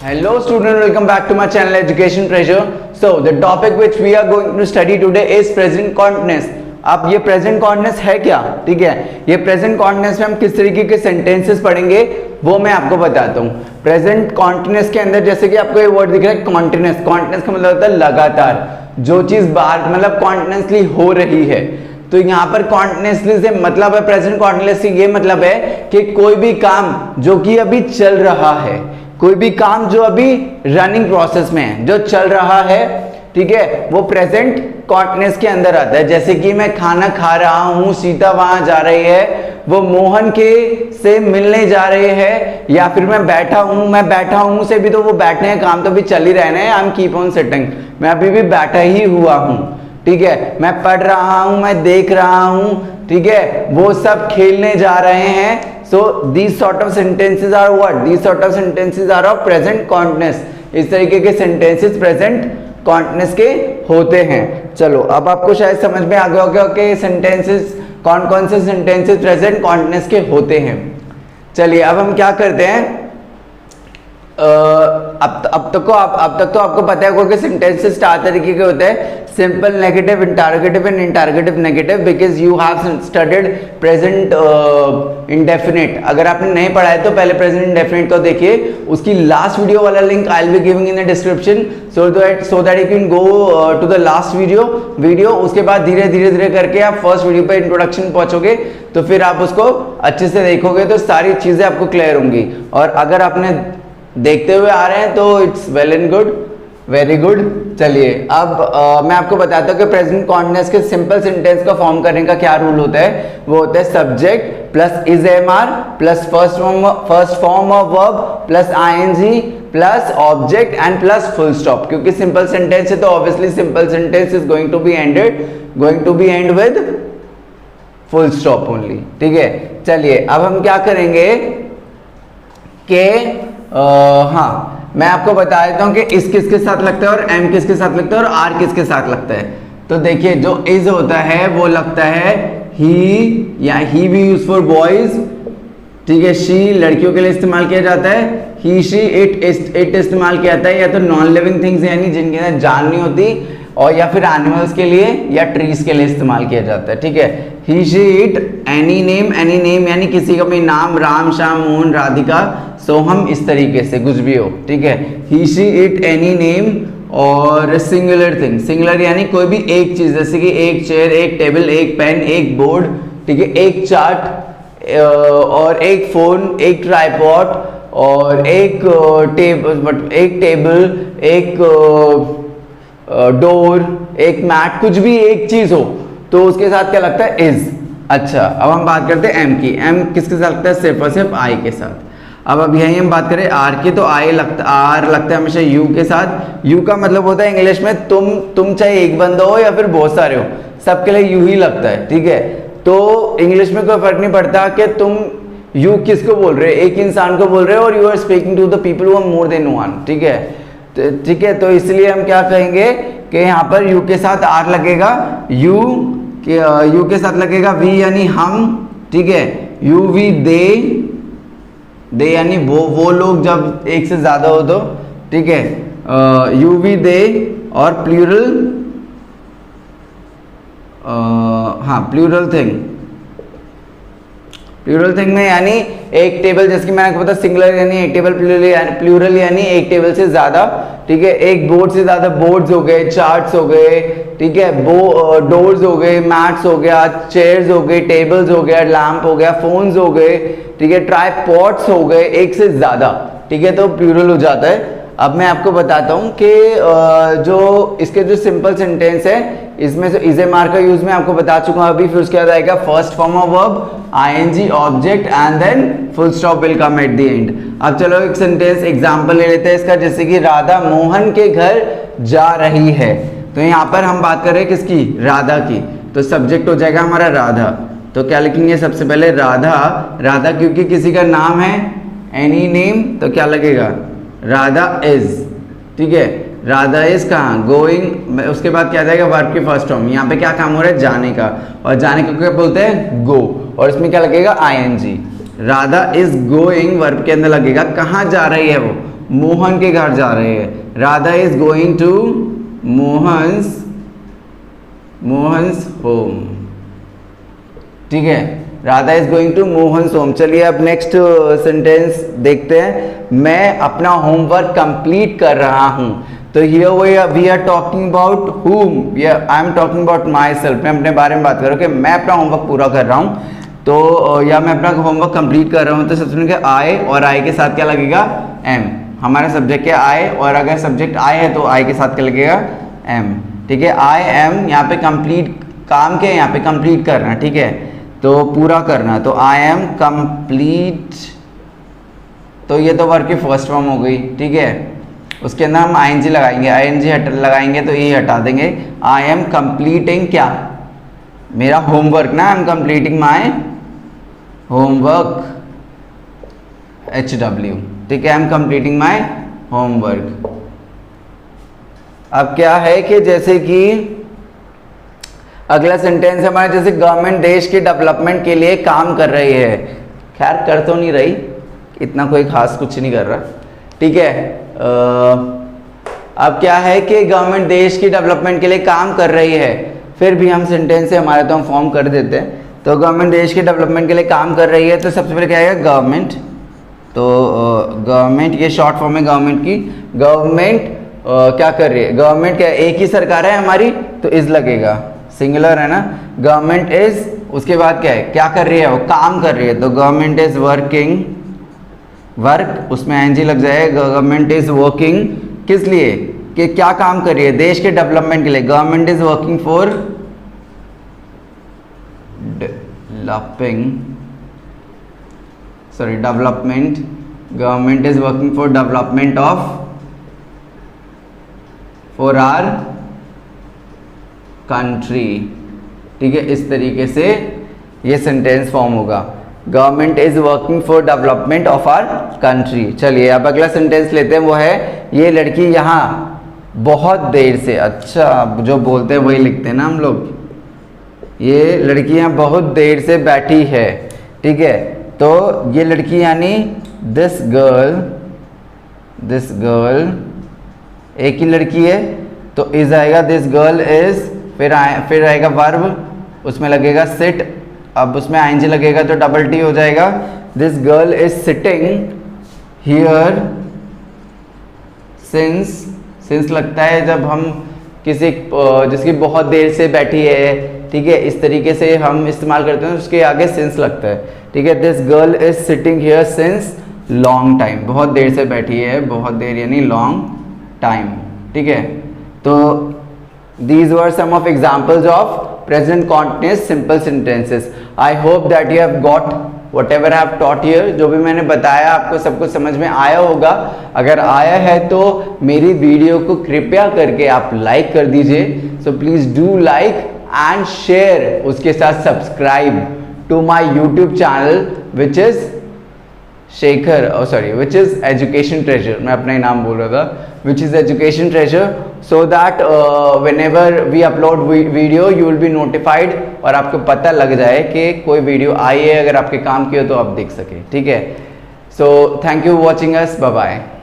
Hello student, welcome back to my channel Education Treasure. So the topic which we are going to study today is present continuous. अब ये present continuous है क्या, ठीक है। ये present continuous में हम किस तरीके के सेंटेंसेस पढ़ेंगे वो मैं आपको बताता हूँ। प्रेजेंट कॉन्टिन्यूस के अंदर जैसे कि आपको ये वर्ड दिख रहा है कॉन्टिन्यूस, कॉन्टिन्यूस का मतलब होता है लगातार, जो चीज बार मतलब कॉन्टिन्यूसली हो रही है। तो यहाँ पर कॉन्टिन्यूसली से मतलब है, प्रेजेंट कॉन्टिन्यूस से ये मतलब है कि कोई भी काम जो कि अभी चल रहा है, कोई भी काम जो अभी रनिंग प्रोसेस में है, जो चल रहा है, ठीक है, वो प्रेजेंट कॉन्टिन्यूस के अंदर आता है। जैसे कि मैं खाना खा रहा हूँ, सीता वहां जा रही है, वो मोहन के से मिलने जा रहे हैं, या फिर मैं बैठा हूँ से भी तो वो बैठने का काम तो भी चल ही रहना है। I am keep on sitting, मैं अभी भी बैठा ही हुआ हूँ, ठीक है। मैं पढ़ रहा हूँ, मैं देख रहा हूँ, ठीक है, वो सब खेलने जा रहे हैं। So these sort of sentences are what? These sort of sentences are of present continuous. इस तरीके के sentences present continuous के होते हैं। चलो अब आपको शायद समझ में आ गया होगा कि sentences कौन कौन से sentences present continuous के होते हैं। चलिए अब हम क्या करते हैं, अब तक तो आपको पता है कि सेंटेंसेस चार तरीके के होते हैं, simple, negative, interrogative and interrogative negative, because you have studied present indefinite. अगर आपने नहीं पढ़ा है तो पहले प्रेजेंट इंडेफिनिट को देखिए, उसकी लास्ट वीडियो वाला link I will be giving in the description, so that you can go to the last video. उसके बाद धीरे धीरे करके आप फर्स्ट वीडियो पे इंट्रोडक्शन पहुंचोगे, तो फिर आप उसको अच्छे से देखोगे तो सारी चीजें आपको क्लियर होंगी। और अगर आपने देखते हुए आ रहे हैं तो it's well and good, very good. चलिए अब मैं आपको बताता हूँ कि प्रेजेंट कॉन्टिन्यूस के सिंपल सेंटेंस का फॉर्म करने का क्या रूल होता है। वो होता है subject plus is am are plus first form of verb plus ING plus object and plus full stop. क्योंकि सिंपल सेंटेंस है तो obviously simple sentence is going to be end with full stop only, ठीक है। चलिए अब हम क्या करेंगे कि हाँ, मैं आपको बता देता हूँ कि इस किसके साथ लगता है और एम किसके साथ लगता है और आर किसके साथ लगता है। तो देखिए जो इज होता है वो लगता है ही, या ही भी यूज फॉर बॉयज, ठीक है। शी लड़कियों के लिए इस्तेमाल किया जाता है, ही शी इट इस्तेमाल किया जाता है या तो नॉन लिविंग थिंग्स यानी जिनके अंदर जान नहीं होती, और या फिर एनिमल्स के लिए या ट्रीज के लिए इस्तेमाल किया जाता है, ठीक है। ही शी इट एनी नेम यानी किसी का भी नाम, राम, श्याम, मोहन, राधिका, सोहम, इस तरीके से कुछ भी हो, ठीक है। ही शी इट एनी नेम। और सिंगुलर थिंग, सिंगुलर यानी कोई भी एक चीज, जैसे कि एक चेयर, एक टेबल, एक पेन, एक बोर्ड, ठीक है, एक चार्ट और एक फोन, एक ट्राइपॉड और एक टेबल, एक डोर, एक मैट, कुछ भी एक चीज हो तो उसके साथ क्या लगता है, इज। अच्छा अब हम बात करते हैं एम की। एम किसके साथ लगता है, सिर्फ और सिर्फ आई के साथ। अब यही हम बात करें आर की, तो आर लगता है हमेशा यू के साथ। यू का मतलब होता है इंग्लिश में तुम चाहे एक बंदा हो या फिर बहुत सारे हो, सबके लिए यू ही लगता है, ठीक है। तो इंग्लिश में कोई फर्क नहीं पड़ता कि तुम यू किसको बोल रहे हो, एक इंसान को बोल रहे हो और you are speaking to the people who are more than one, ठीक है। ठीक है, तो इसलिए हम क्या कहेंगे कि यहाँ पर यू के साथ आर लगेगा, यू के साथ लगेगा वी यानी हम, ठीक है। यू वी दे यानी वो लोग जब एक से ज्यादा हो तो, ठीक है। यू वी दे और प्लूरल, हाँ प्लूरल थिंग में यानी एक टेबल, जैसे कि मैंने आपको बताया सिंगुलर यानी एक टेबल, प्लूरल यानी एक टेबल से ज्यादा, ठीक है। एक बोर्ड से ज्यादा बोर्ड्स हो गए, चार्ट्स हो गए, ठीक है, डोर्स हो गए, मैट्स हो गया, चेयर्स हो गए, टेबल्स हो गया, लैंप हो गया, फोन्स हो गए, ठीक है, ट्राइपॉड्स हो गए, एक से ज्यादा, ठीक है, तो प्लूरल हो जाता है। अब मैं आपको बताता हूँ कि जो इसके जो सिंपल सेंटेंस है इसमें से इज एम आर का यूज मैं आपको बता चुका हूँ अभी। फिर उसके बाद आएगा first form of verb, ING, object and then full stop will come at the end. अब चलो एक सेंटेंस एग्जांपल ले लेते हैं इसका, जैसे कि राधा मोहन के घर जा रही है। तो यहाँ पर हम बात कर रहे हैं किसकी, राधा की, तो सब्जेक्ट हो जाएगा हमारा राधा। तो क्या लिखेंगे सबसे पहले, राधा क्योंकि किसी का नाम है, एनी नेम, तो क्या लगेगा, राधा इज, ठीक है। राधा इज कहाँ, गोइंग, उसके बाद क्या जाएगा, वर्ब की फर्स्ट फॉर्म। यहाँ पे क्या काम हो रहा है, जाने का, और जाने को क्या बोलते हैं, गो, और इसमें क्या लगेगा, ING. Radha is going verb के अंदर लगेगा, कहाँ जा रही है मोहन के घर जा रहे हैं। Radha is going to Mohan's home. ठीक है, Radha is going to Mohan's home. चलिए अब नेक्स्ट सेंटेंस देखते हैं। मैं अपना होमवर्क कंप्लीट कर रहा हूं। तो here we are talking about whom, I am talking about myself. मैं अपने बारे में बात कर रहा हूँ कि मैं अपना होमवर्क पूरा कर रहा हूँ, तो या मैं अपना होमवर्क कंप्लीट कर रहा हूँ। तो सबसे पहले आई, और आई के साथ क्या लगेगा, एम। हमारा सब्जेक्ट क्या आई, और अगर सब्जेक्ट आई है तो आई के साथ क्या लगेगा, एम। ठीक है, आई एम यहाँ पे कंप्लीट, काम के यहाँ पे कंप्लीट करना, ठीक है, तो पूरा करना। तो आई एम कंप्लीट, तो ये तो वर्ब की फर्स्ट फॉर्म हो गई। ठीक है, उसके अंदर हम आईएनजी लगाएंगे, आईएनजी लगाएंगे तो ये हटा देंगे। आई एम कंप्लीटिंग क्या, मेरा होमवर्क ना, I am completing my homework, HW। ठीक है, I am completing my homework. अब क्या है कि जैसे कि अगला सेंटेंस हमारा, जैसे गवर्नमेंट देश के डेवलपमेंट के लिए काम कर रही है। खैर कर तो नहीं रही, इतना कोई खास कुछ नहीं कर रहा। ठीक है, अब क्या है कि गवर्नमेंट देश की डेवलपमेंट के लिए काम कर रही है, फिर भी हम सेंटेंस से हमारे तो हम फॉर्म कर देते हैं। तो गवर्नमेंट देश के डेवलपमेंट के लिए काम कर रही है, तो सबसे पहले क्या आएगा, गवर्नमेंट। तो गवर्नमेंट, ये शॉर्ट फॉर्म है गवर्नमेंट की। गवर्नमेंट क्या कर रही है, गवर्नमेंट क्या, एक ही सरकार है हमारी, तो इज लगेगा, सिंगुलर है ना। गवर्नमेंट इज, उसके बाद क्या है, क्या कर रही है, वो काम कर रही है, तो गवर्नमेंट इज वर्किंग, वर्क उसमें एनजी लग जाएगा। गवर्नमेंट इज वर्किंग किस लिए, कि क्या काम कर रही है, देश के डेवलपमेंट के लिए। Government is working for development, government is working for development of, for our country. ठीक है, इस तरीके से ये सेंटेंस फॉर्म होगा, government is working for development of our country. चलिए अब अगला सेंटेंस लेते हैं, वो है ये लड़की यहाँ बहुत देर से, अच्छा जो बोलते हैं वही लिखते हैं ना हम लोग, ये लड़की यहाँ बहुत देर से बैठी है। ठीक है, तो ये लड़की यानी दिस गर्ल, एक ही लड़की है, तो इज आएगा, दिस गर्ल इज, फिर आएगा वर्ब, उसमें लगेगा सिट, अब उसमें आईएनजी लगेगा तो डबल टी हो जाएगा। This girl is sitting here since लगता है जब हम किसी जिसकी बहुत देर से बैठी है। ठीक है, इस तरीके से हम इस्तेमाल करते हैं, उसके आगे सिंस लगता है। ठीक है, this girl is sitting here since long time, बहुत देर से बैठी है, बहुत देर यानी लॉन्ग टाइम। ठीक है, तो these were some of examples of present continuous simple sentences. I hope that you have got whatever I have taught here. जो भी मैंने बताया आपको सब कुछ समझ में आया होगा। अगर आया है तो मेरी वीडियो को कृपया करके आप लाइक कर दीजिए। So please do like and share, उसके साथ subscribe to my YouTube channel which is which is Education Treasure, मैं अपना ही नाम बोल रहा था, which is Education Treasure, so that whenever we upload video you will be notified, और आपको पता लग जाए कि कोई वीडियो आई है, अगर आपके काम की हो तो आप देख सके। ठीक है, so thank you watching us, bye bye।